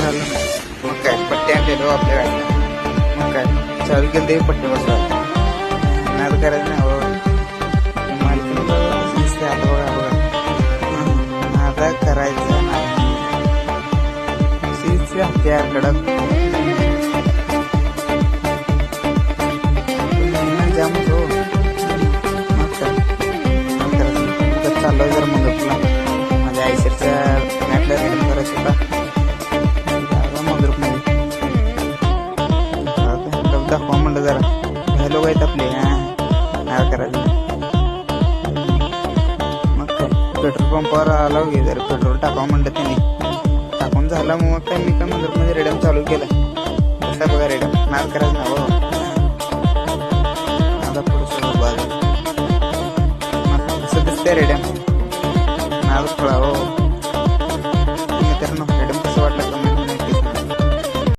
झालं मग काय पट्टे आणलेलो आपल्या गाडीला मग काय चालू केलं ते पट्टे बसवायला नाद करायचं नाही हो मालकीला दिसते आता बघा बघा नादा करायचं नाही सीचे हत्यार कडक जामच हो मग काय चाललोय जर मग तुला माझ्या आयसरच्या मॅटला रिटर्न करायचं का मंगरूपमध्ये दाखवा म्हणलं जरा हे लोक आहेत आपले हा करायचं मग काय पेट्रोल पंपावर आला घे जरा पेट्रोल टाकावं म्हणलं त्यांनी टाकून झाला मग काय मी काय मंगरूपमध्ये रेडम चालू केला कसा बघा रेडम नाद करायचं ना हो आता पुढे सगळं बाजू असं दिसतंय रेडम नाद थोडा हो